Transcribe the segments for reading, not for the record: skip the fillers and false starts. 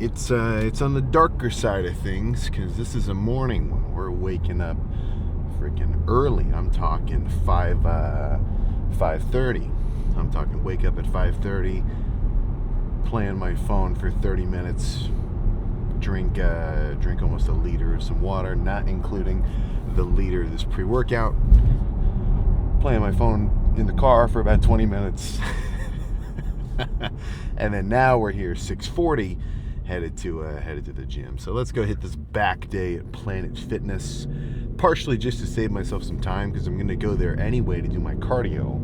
It's on the darker side of things because this is a morning one. We're waking up freaking early. I'm talking 5:30. I'm talking wake up at 5:30, play on my phone for 30 minutes, drink almost a liter of some water, not including the liter of this pre-workout. Play on my phone in the car for about 20 minutes, and then now we're here 6:40. Headed to the gym. So let's go hit this back day at Planet Fitness, partially just to save myself some time because I'm going to go there anyway to do my cardio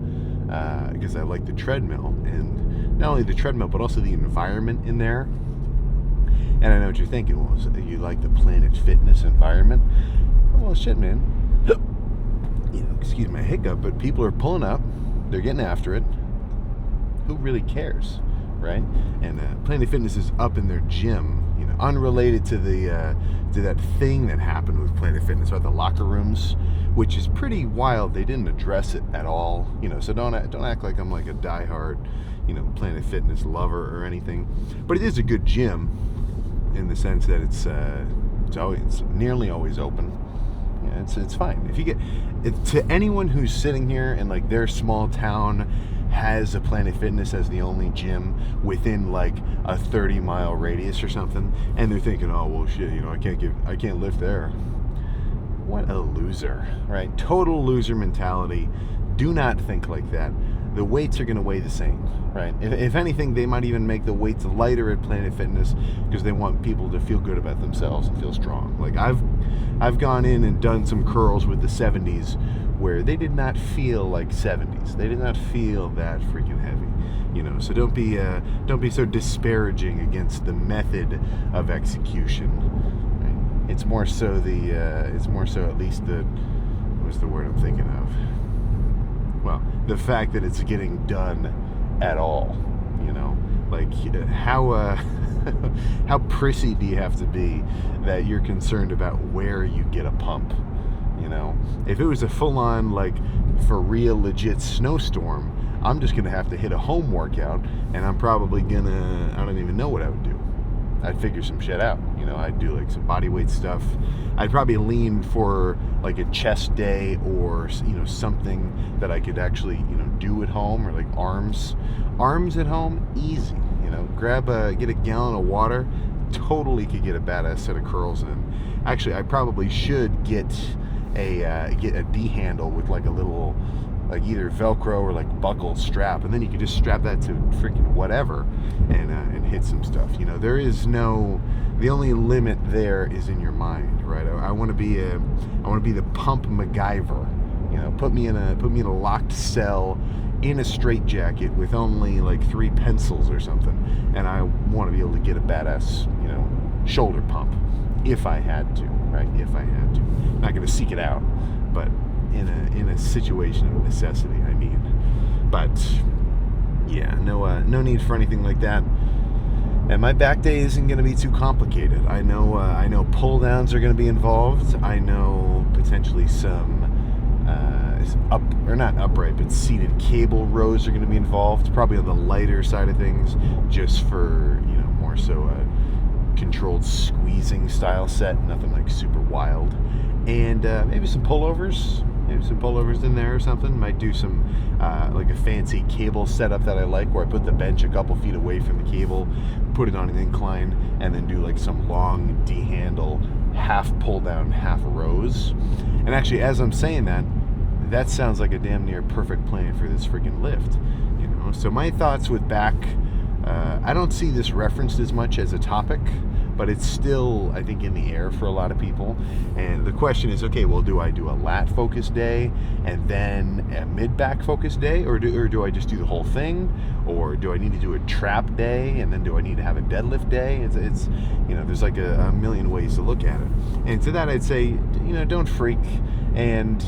because I like the treadmill, and not only the treadmill but also the environment in there. And I know what you're thinking. Well, you like the Planet Fitness environment? Well, shit, man. Excuse my hiccup, but people are pulling up. They're getting after it. Who really cares? Right? And Planet Fitness is up in their gym, unrelated to that thing that happened with Planet Fitness about the locker rooms, which is pretty wild. They didn't address it at all, so don't act like I'm like a diehard, Planet Fitness lover or anything. But it is a good gym in the sense that it's nearly always open. Yeah, it's fine. If you get to anyone who's sitting here and like their small town has a Planet Fitness as the only gym within like a 30-mile radius or something, and they're thinking, oh well shit, I can't lift there. What a loser, right? Total loser mentality. Do not think like that. The weights are going to weigh the same, right? If anything, they might even make the weights lighter at Planet Fitness because they want people to feel good about themselves and feel strong. Like I've gone in and done some curls with the 70s where they did not feel like 70s. They did not feel that freaking heavy, So don't be so disparaging against the method of execution. Right? It's more so at least what's the word I'm thinking of? Well, the fact that it's getting done at all, like how prissy do you have to be that you're concerned about where you get a pump? If it was a full-on, like, for real, legit snowstorm, I'm just going to have to hit a home workout, and I'm probably I don't even know what I would do. I'd figure some shit out. I'd do, like, some body weight stuff. I'd probably lean for, like, a chest day or, something that I could actually, do at home, or, like, arms. Arms at home, easy. Get a gallon of water, totally could get a badass set of curls in. Actually, I probably should get a D handle with like a little, like either Velcro or like buckle strap, and then you could just strap that to freaking whatever and hit some stuff. The only limit there is in your mind, right? I want to be the pump MacGyver. Put me in a locked cell in a straitjacket with only like 3 pencils or something, and I want to be able to get a badass, shoulder pump if I had to, right? If I had to. Not going to seek it out, but in a situation of necessity, I mean. But yeah, no need for anything like that. And my back day isn't going to be too complicated. I know pull downs are going to be involved. I know potentially some not upright, but seated cable rows are going to be involved. Probably on the lighter side of things, just for more so a controlled squeezing style set. Nothing like super wild. And maybe some pullovers. Maybe some pullovers in there or something. Might do some like a fancy cable setup that I like, where I put the bench a couple feet away from the cable, put it on an incline, and then do like some long D-handle, half pull down, half rows. And actually, as I'm saying that sounds like a damn near perfect plan for this freaking lift. So my thoughts with back, I don't see this referenced as much as a topic, but it's still, I think, in the air for a lot of people. And the question is, okay, well, do I do a lat focused day and then a mid-back focused day, or do I just do the whole thing, or do I need to do a trap day and then do I need to have a deadlift day? It's there's like a million ways to look at it. And to that I'd say, don't freak. And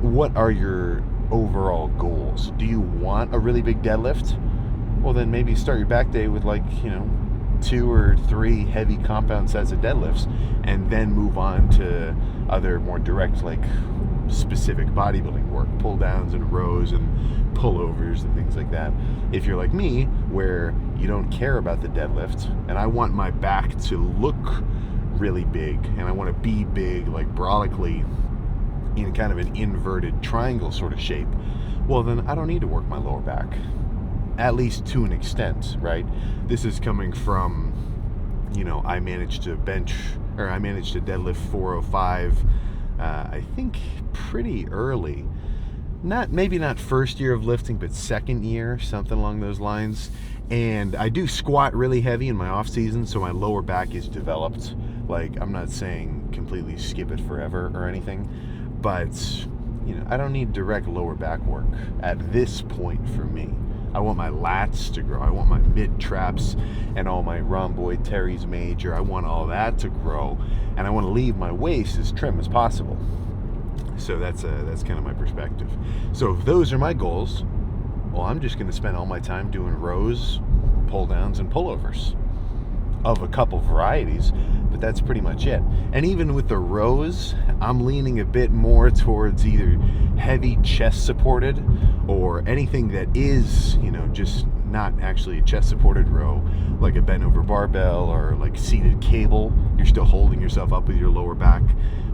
what are your overall goals? Do you want a really big deadlift? Well, then maybe start your back day with 2 or 3 heavy compound sets of deadlifts, and then move on to other more direct, like specific bodybuilding work, pull downs and rows and pullovers and things like that. If you're like me, where you don't care about the deadlift, and I want my back to look really big, and I want to be big, like broadly, in kind of an inverted triangle sort of shape, well, then I don't need to work my lower back, at least to an extent, right? This is coming from, I managed to deadlift 405, I think pretty early. Maybe not first year of lifting, but second year, something along those lines. And I do squat really heavy in my off season, so my lower back is developed. Like, I'm not saying completely skip it forever or anything, but I don't need direct lower back work at this point for me. I want my lats to grow. I want my mid traps and all my rhomboid teres major. I want all that to grow, and I want to leave my waist as trim as possible. So that's kind of my perspective. So if those are my goals, well, I'm just going to spend all my time doing rows, pull downs, and pullovers of a couple varieties, but that's pretty much it. And even with the rows, I'm leaning a bit more towards either heavy chest supported or anything that is, just not actually a chest supported row, like a bent over barbell or like seated cable. You're still holding yourself up with your lower back.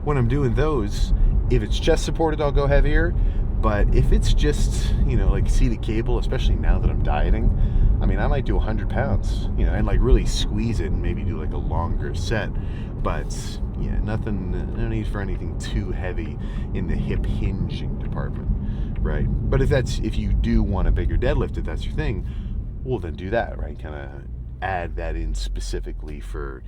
When I'm doing those, if it's chest supported, I'll go heavier. But if it's just, like seated cable, especially now that I'm dieting, I might do 100 pounds, and like really squeeze it and maybe do like a longer set. But yeah, no need for anything too heavy in the hip hinging department, right? But if you do want a bigger deadlift, if that's your thing, well, then do that, right? Kind of add that in specifically for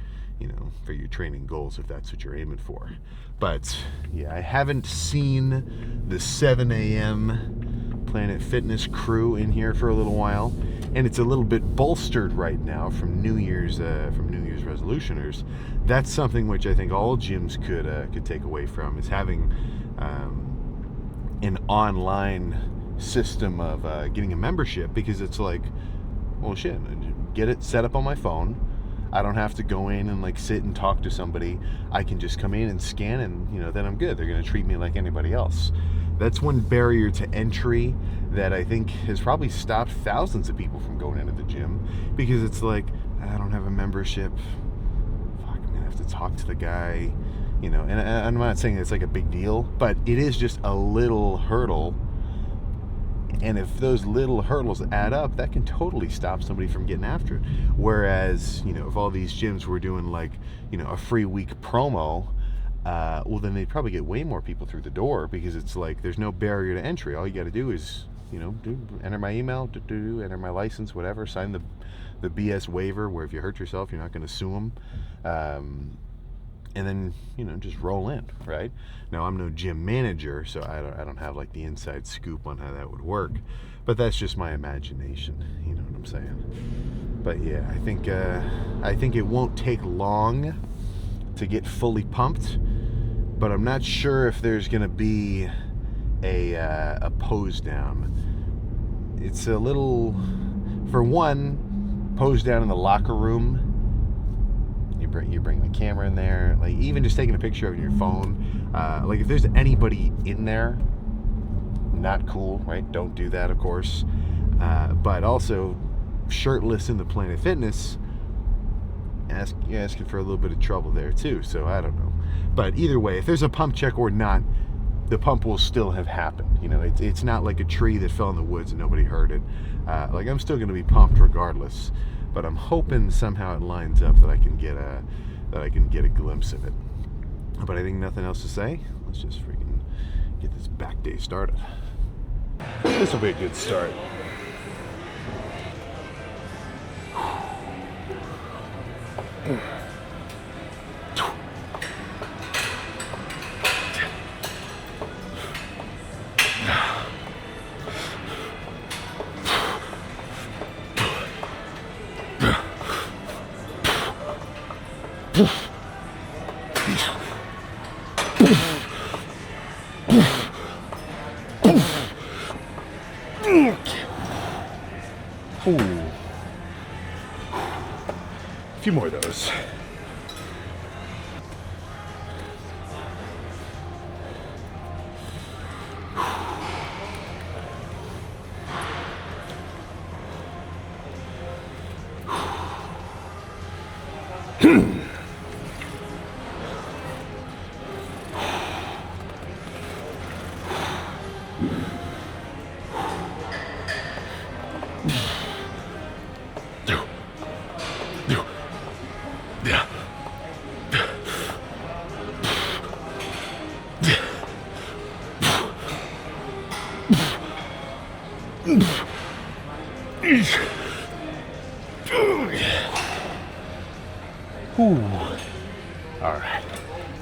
your training goals, if that's what you're aiming for. But yeah, I haven't seen the 7 a.m. Planet Fitness crew in here for a little while, and it's a little bit bolstered right now from New Year's resolutioners. That's something which I think all gyms could take away from, is having an online system of getting a membership, because it's like, well, shit, get it set up on my phone. I don't have to go in and like sit and talk to somebody. I can just come in and scan, and then I'm good. They're going to treat me like anybody else. That's one barrier to entry that I think has probably stopped thousands of people from going into the gym, because it's like, I don't have a membership. Fuck, I'm going to have to talk to the guy, and I'm not saying it's like a big deal, but it is just a little hurdle. And if those little hurdles add up, that can totally stop somebody from getting after it. Whereas, if all these gyms were doing like, a free week promo, well, then they'd probably get way more people through the door, because it's like there's no barrier to entry. All you got to do is, enter my email, enter my license, whatever, sign the BS waiver where if you hurt yourself, you're not going to sue them. And then, just roll in, right? Now, I'm no gym manager, so I don't have like the inside scoop on how that would work, but that's just my imagination. You know what I'm saying? But yeah, I think it won't take long to get fully pumped, but I'm not sure if there's gonna be a pose down. It's a little, for one, pose down in the locker room. You bring the camera in there, like even just taking a picture of your phone. Like if there's anybody in there, not cool, right? Don't do that, of course. But also, shirtless in the Planet Fitness, you're asking for a little bit of trouble there too. So I don't know. But either way, if there's a pump check or not, the pump will still have happened. It's not like a tree that fell in the woods and nobody heard it. Like I'm still going to be pumped regardless. But I'm hoping somehow it lines up that I can get a glimpse of it. But I think nothing else to say. Let's just freaking get this back day started. This will be a good start. Ooh. A few more of those. All right.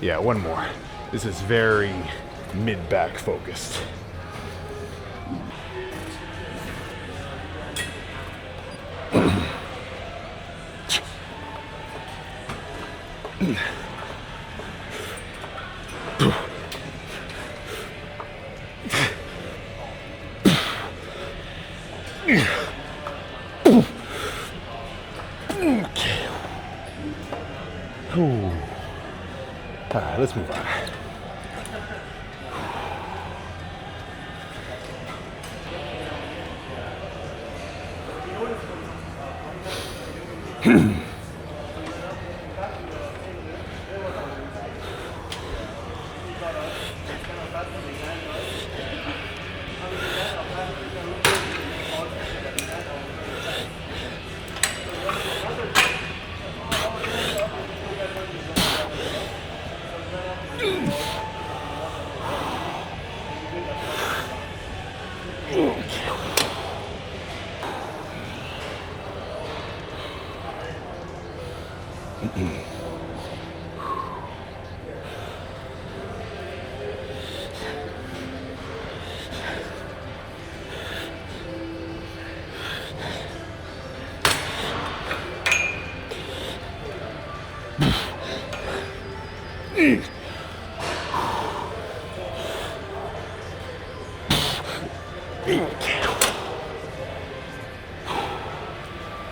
Yeah, one more. This is very mid-back focused. All right, let's move on.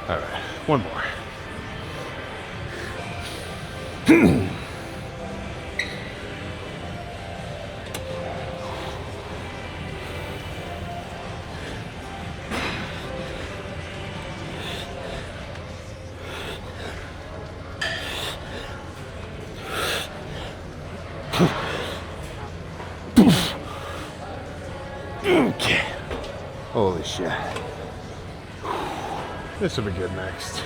All right, one more. Okay. Holy shit. This will be good next.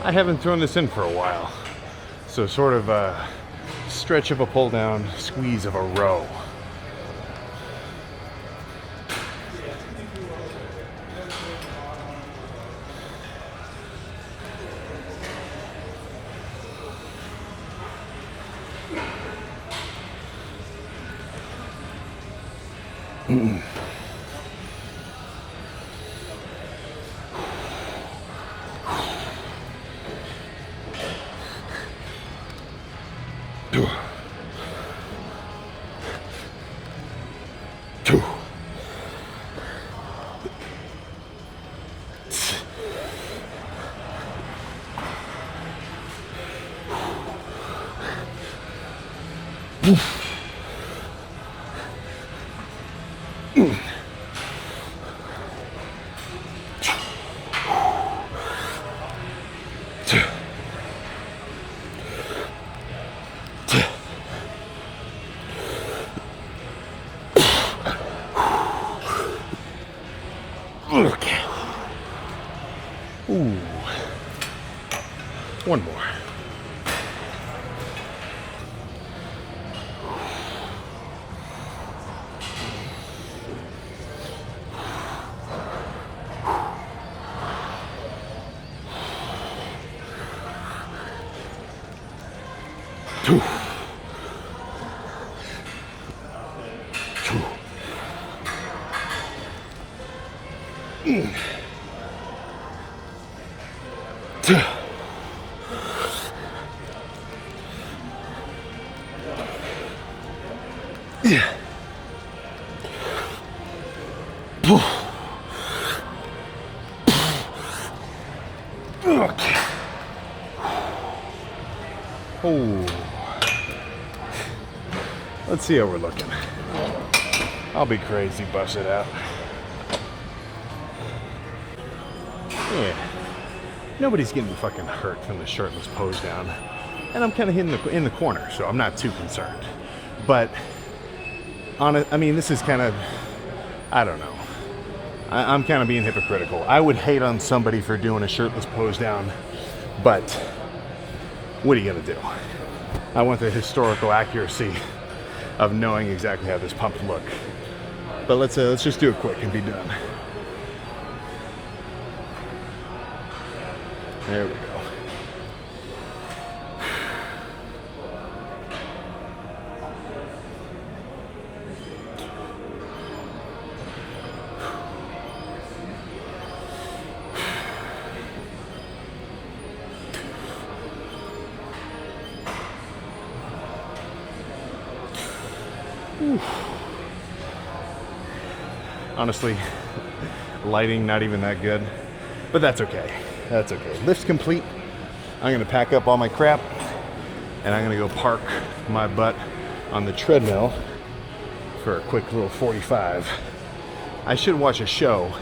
I haven't thrown this in for a while. So sort of a stretch of a pull down, squeeze of a row. Okay. Ooh. One more. Two. Yeah. Okay. Oh. Let's see how we're looking. I'll be crazy, bust it out. Yeah. nobody's getting fucking hurt from the shirtless pose down. And I'm kind of in the corner, so I'm not too concerned. But, I mean, this is kind of, I don't know. I'm kind of being hypocritical. I would hate on somebody for doing a shirtless pose down, but what are you gonna do? I want the historical accuracy of knowing exactly how this pump look. But let's just do it quick and be done. There we go. Honestly, lighting not even that good, but that's okay. That's okay. Lift's complete. I'm gonna pack up all my crap and I'm gonna go park my butt on the treadmill for a quick little 45. I should watch a show,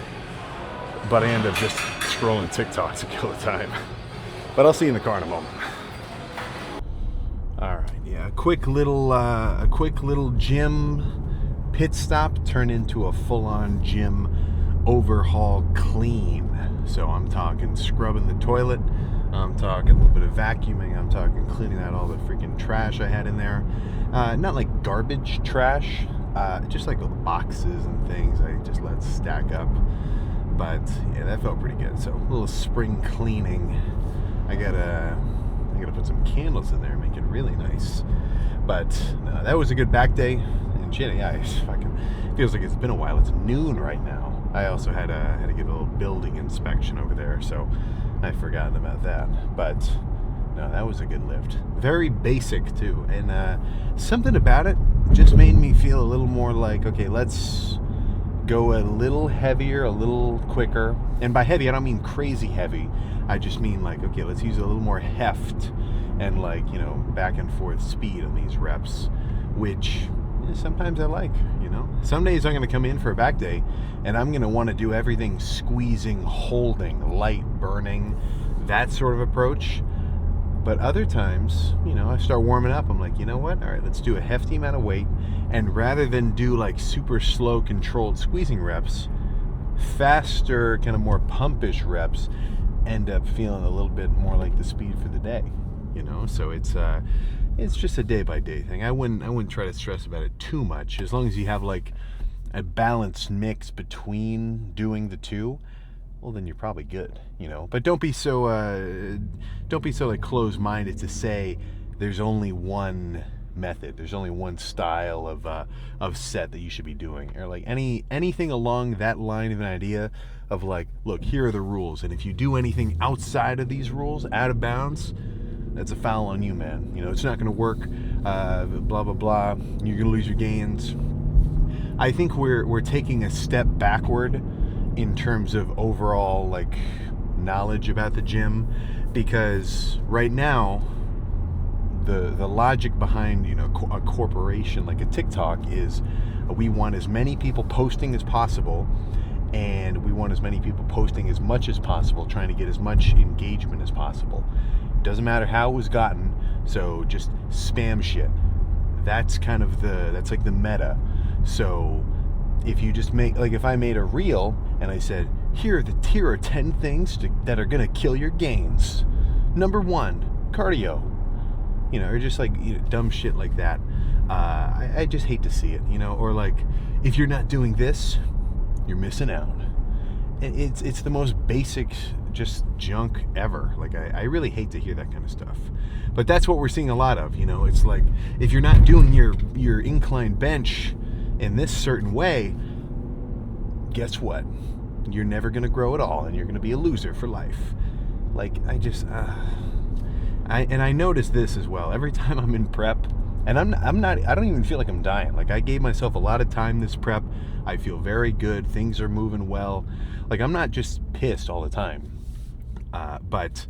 but I end up just scrolling TikTok to kill the time. But I'll see you in the car in a moment. All right, yeah, a quick little gym pit stop turned into a full-on gym overhaul clean. So I'm talking scrubbing the toilet, I'm talking a little bit of vacuuming, I'm talking cleaning out all the freaking trash I had in there. Not like garbage trash, just like boxes and things I just let stack up. But yeah, that felt pretty good. So a little spring cleaning. I gotta put some candles in there, make it really nice. But no, that was a good back day. And shit, yeah, it fucking feels like it's been a while. It's noon right now. I also had to get a little building inspection over there, so I'd forgotten about that. But no, that was a good lift. Very basic too, and something about it just made me feel a little more like, okay, let's go a little heavier, a little quicker. And by heavy, I don't mean crazy heavy. I just mean like, okay, let's use a little more heft and like, you know, back and forth speed on these reps, which sometimes I like, you know. Some days I'm going to come in for a back day and I'm going to want to do everything squeezing, holding, light, burning, that sort of approach. But other times, you know, I start warming up. I'm like, you know what? All right, let's do a hefty amount of weight. And rather than do like super slow controlled squeezing reps, faster, kind of more pumpish reps end up feeling a little bit more like the speed for the day, you know. So it's just a day by day thing. I wouldn't try to stress about it too much. As long as you have like a balanced mix between doing the two, well, then you're probably good, you know. But don't be so like closed-minded to say there's only one method, there's only one style of set that you should be doing, or like anything along that line of an idea of like, look, here are the rules, and if you do anything outside of these rules, out of bounds, that's a foul on you, man. You know, it's not going to work. Blah blah blah. You're going to lose your gains. I think we're taking a step backward in terms of overall like knowledge about the gym, because right now the logic behind, you know, a corporation like a TikTok is we want as many people posting as possible, and we want as many people posting as much as possible, trying to get as much engagement as possible. Doesn't matter how it was gotten, so just spam shit. That's kind of that's like the meta. So if you just make, like if I made a reel and I said, here are 10 things that are gonna kill your gains. Number 1, cardio. You know, or just like, you know, dumb shit like that. I just hate to see it, you know. Or like, if you're not doing this, you're missing out. It's the most basic just junk ever. Like I really hate to hear that kind of stuff, but that's what we're seeing a lot of, you know. It's like, if you're not doing your incline bench in this certain way, guess what? You're never gonna grow at all, and you're gonna be a loser for life. Like I notice this as well every time I'm in prep, and I don't even feel like I'm dying. Like I gave myself a lot of time this prep. I feel very good. Things are moving well. Like I'm not just pissed all the time. But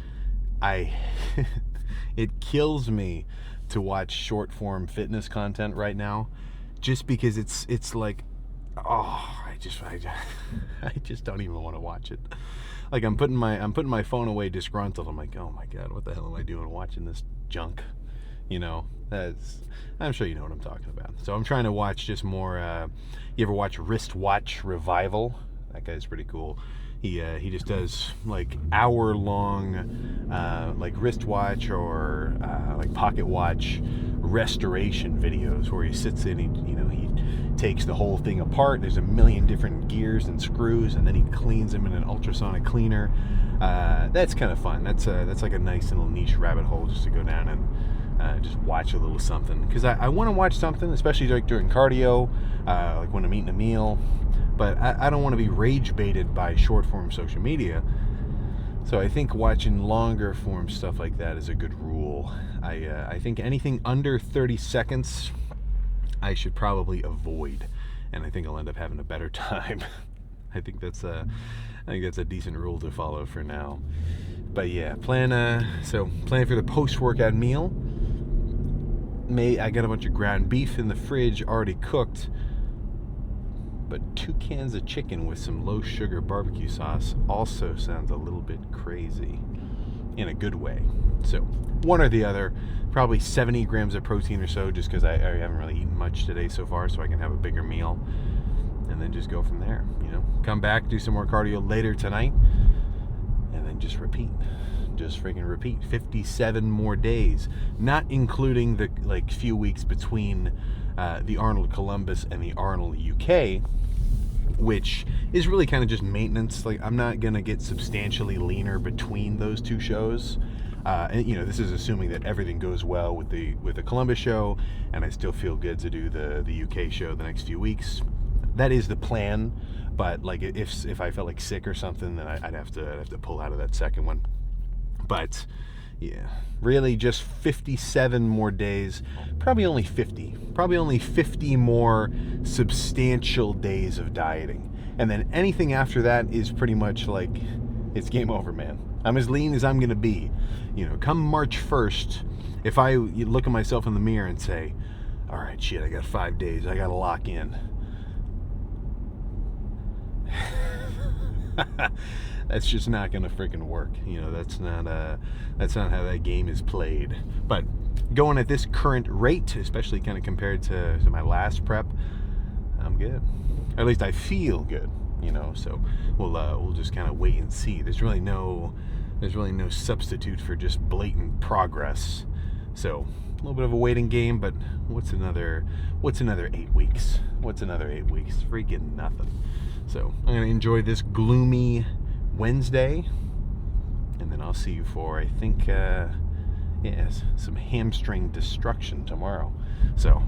it kills me to watch short form fitness content right now, just because it's like, oh, I just don't even want to watch it. like I'm putting my phone away disgruntled. I'm like, oh my god, what the hell am I doing watching this junk? You know, I'm sure you know what I'm talking about. So I'm trying to watch just more. You ever watch Wristwatch Revival? That guy's pretty cool. He just does like hour-long like wristwatch or like pocket watch restoration videos where he sits in, he takes the whole thing apart. There's a million different gears and screws, and then he cleans them in an ultrasonic cleaner. That's kind of fun. That's like a nice little niche rabbit hole just to go down and just watch a little something, because I want to watch something, especially like during cardio, like when I'm eating a meal. But I don't want to be rage baited by short form social media. So I think watching longer form stuff like that is a good rule. I think anything under 30 seconds I should probably avoid, and I think I'll end up having a better time. I think that's a decent rule to follow for now. But yeah, plan for the post workout meal. I got a bunch of ground beef in the fridge already cooked. But 2 cans of chicken with some low sugar barbecue sauce also sounds a little bit crazy in a good way. So one or the other, probably 70 grams of protein or so, just because I haven't really eaten much today so far, so I can have a bigger meal and then just go from there. Come back, do some more cardio later tonight, and then just repeat. Just freaking repeat. 57 more days, not including the few weeks between the Arnold Columbus and the Arnold UK, which is really kind of just maintenance. Like, I'm not gonna get substantially leaner between those 2 shows. And this is assuming that everything goes well with the Columbus show, and I still feel good to do the UK show the next few weeks. That is the plan. But like, if I felt like sick or something, then I'd have to pull out of that second one. But yeah, really just 57 more days, probably only 50 more substantial days of dieting. And then anything after that is pretty much like, it's game over, man. I'm as lean as I'm going to be. Come March 1st, if I look at myself in the mirror and say, all right, shit, I got 5 days, I got to lock in. That's just not gonna freaking work. That's not how that game is played. But going at this current rate, especially kind of compared to my last prep, I'm good. Or at least I feel good. So we'll just kind of wait and see. There's really no substitute for just blatant progress. So a little bit of a waiting game, but what's another 8 weeks? What's another 8 weeks? Freaking nothing. So I'm gonna enjoy this gloomy Wednesday, and then I'll see you for, I think, some hamstring destruction tomorrow. So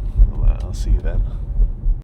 I'll see you then.